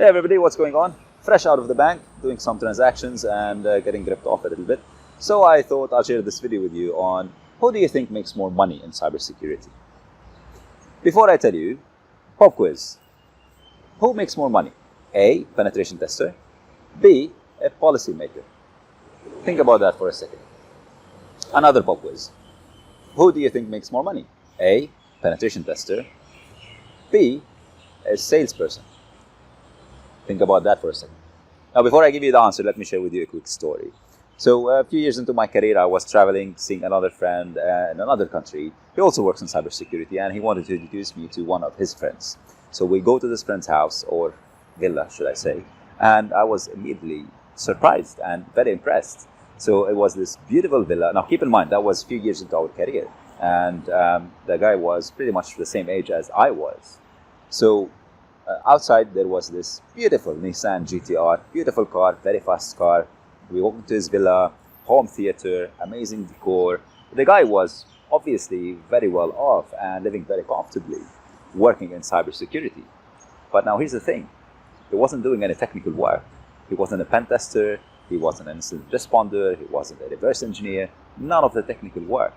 Hey everybody, what's going on? Fresh out of the bank, doing some transactions and getting ripped off a little bit. So I thought I'll share this video with you on who do you think makes more money in cybersecurity? Before I tell you, pop quiz. Who makes more money? A, penetration tester. B, a policy maker. Think about that for a second. Another pop quiz. Who do you think makes more money? A, penetration tester. B, a salesperson. Think about that for a second. Now, before I give you the answer, let me share with you a quick story. So, a few years into my career, I was traveling, seeing another friend in another country. He also works in cybersecurity, and he wanted to introduce me to one of his friends. So, we go to this friend's house, or villa, should I say, and I was immediately surprised and very impressed. So, it was this beautiful villa. Now, keep in mind, that was a few years into our career, and the guy was pretty much the same age as I was. So, outside there was this beautiful Nissan GTR, beautiful car, very fast car. We walked into his villa, home theater, amazing decor. The guy was obviously very well off and living very comfortably, working in cybersecurity. But now here's the thing, he wasn't doing any technical work. He wasn't a pen tester, he wasn't an incident responder, he wasn't a reverse engineer, none of the technical work.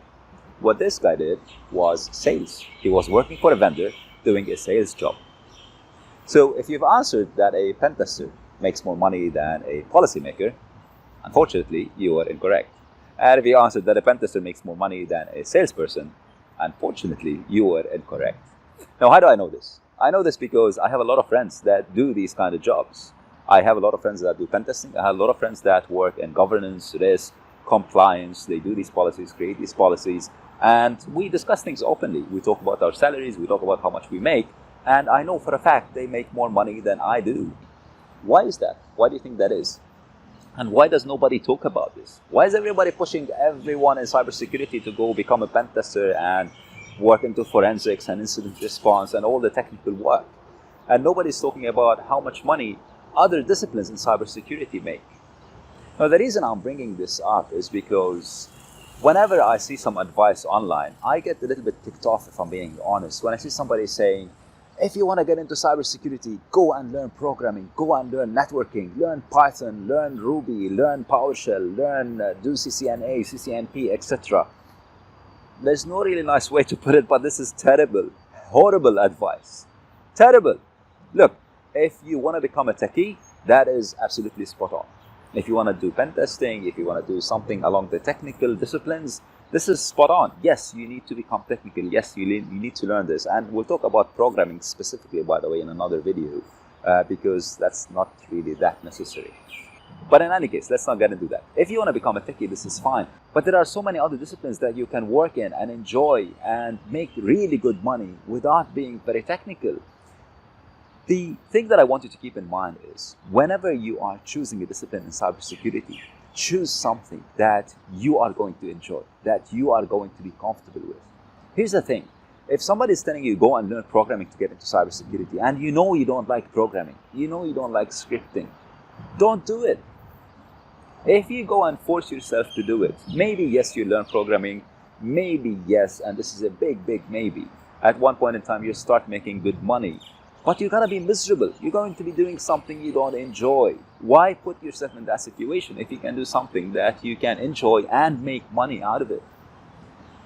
What this guy did was sales. He was working for a vendor, doing a sales job. So if you've answered that a pen tester makes more money than a policymaker, unfortunately, you are incorrect. And if you answered that a pen tester makes more money than a salesperson, unfortunately, you are incorrect. Now, how do I know this? I know this because I have a lot of friends that do these kind of jobs. I have a lot of friends that do pen testing. I have a lot of friends that work in governance, risk, compliance. They do these policies, create these policies, and we discuss things openly. We talk about our salaries, we talk about how much we make, and I know for a fact they make more money than I do. Why is that? Why do you think that is? And why does nobody talk about this? Why is everybody pushing everyone in cybersecurity to go become a pen tester and work into forensics and incident response and all the technical work? And nobody's talking about how much money other disciplines in cybersecurity make. Now, the reason I'm bringing this up is because whenever I see some advice online, I get a little bit ticked off, if I'm being honest. When I see somebody saying, if you want to get into cybersecurity, go and learn programming, go and learn networking, learn Python, learn Ruby, learn PowerShell, learn do CCNA, CCNP, etc. There's no really nice way to put it, but this is terrible, horrible advice. Terrible. Look, if you want to become a techie, that is absolutely spot on. If you want to do pen testing, if you want to do something along the technical disciplines, this is spot on. Yes, you need to become technical. Yes, you need to learn this. And we'll talk about programming specifically, by the way, in another video, because that's not really that necessary. But in any case, let's not get into that. If you want to become a techie, this is fine. But there are so many other disciplines that you can work in and enjoy and make really good money without being very technical. The thing that I want you to keep in mind is whenever you are choosing a discipline in cybersecurity, choose something that you are going to enjoy, that you are going to be comfortable with. Here's the thing. If somebody is telling you go and learn programming to get into cybersecurity, and you know you don't like programming, you know you don't like scripting, don't do it. If you go and force yourself to do it, maybe yes, you learn programming, maybe yes, and this is a big, big maybe. At one point in time, you start making good money. But you're going to be miserable. You're going to be doing something you don't enjoy. Why put yourself in that situation if you can do something that you can enjoy and make money out of it?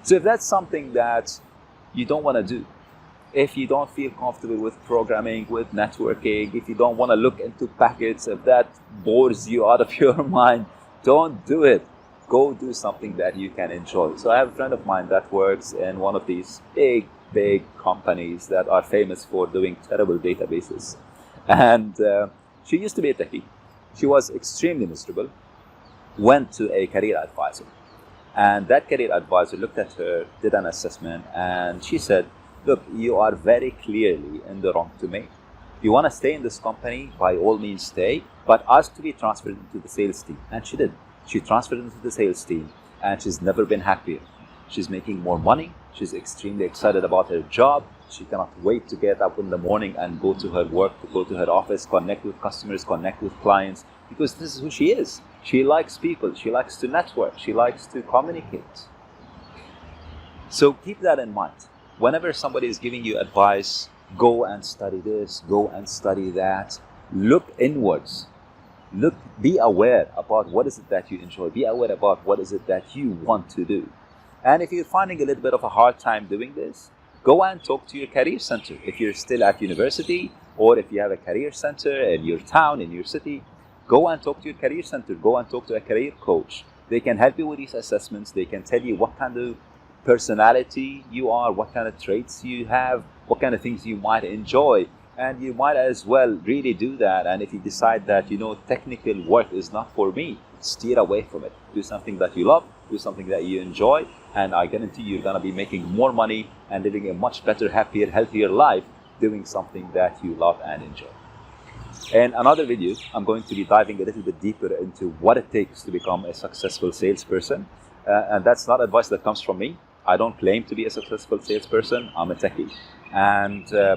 So if that's something that you don't want to do, if you don't feel comfortable with programming, with networking, if you don't want to look into packets, if that bores you out of your mind, don't do it. Go do something that you can enjoy. So I have a friend of mine that works in one of these big companies that are famous for doing terrible databases. And she used to be a techie. She was extremely miserable, went to a career advisor. And that career advisor looked at her, did an assessment, and she said, look, you are very clearly in the wrong to me. You want to stay in this company, by all means stay, but ask to be transferred into the sales team. And she did. She transferred into the sales team, and she's never been happier. She's making more money. She's extremely excited about her job. She cannot wait to get up in the morning and go to her work, to go to her office, connect with customers, connect with clients, because this is who she is. She likes people. She likes to network. She likes to communicate. So keep that in mind. Whenever somebody is giving you advice, go and study this, go and study that, Look inwards. Be aware about what is it that you enjoy. Be aware about what is it that you want to do. And if you're finding a little bit of a hard time doing this, go and talk to your career center. If you're still at university, or if you have a career center in your town, in your city, go and talk to your career center. Go and talk to a career coach. They can help you with these assessments. They can tell you what kind of personality you are, what kind of traits you have, what kind of things you might enjoy. And you might as well really do that. And if you decide that, technical work is not for me, steer away from it. Do something that you love, do something that you enjoy, and I guarantee you're going to be making more money and living a much better, happier, healthier life doing something that you love and enjoy. In another video, I'm going to be diving a little bit deeper into what it takes to become a successful salesperson. And that's not advice that comes from me. I don't claim to be a successful salesperson. I'm a techie.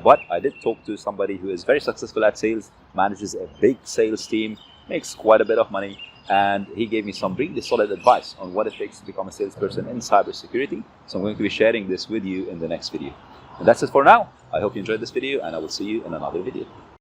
But I did talk to somebody who is very successful at sales, manages a big sales team, makes quite a bit of money, and he gave me some really solid advice on what it takes to become a salesperson in cybersecurity. So I'm going to be sharing this with you in the next video. And that's it for now. I hope you enjoyed this video, and I will see you in another video.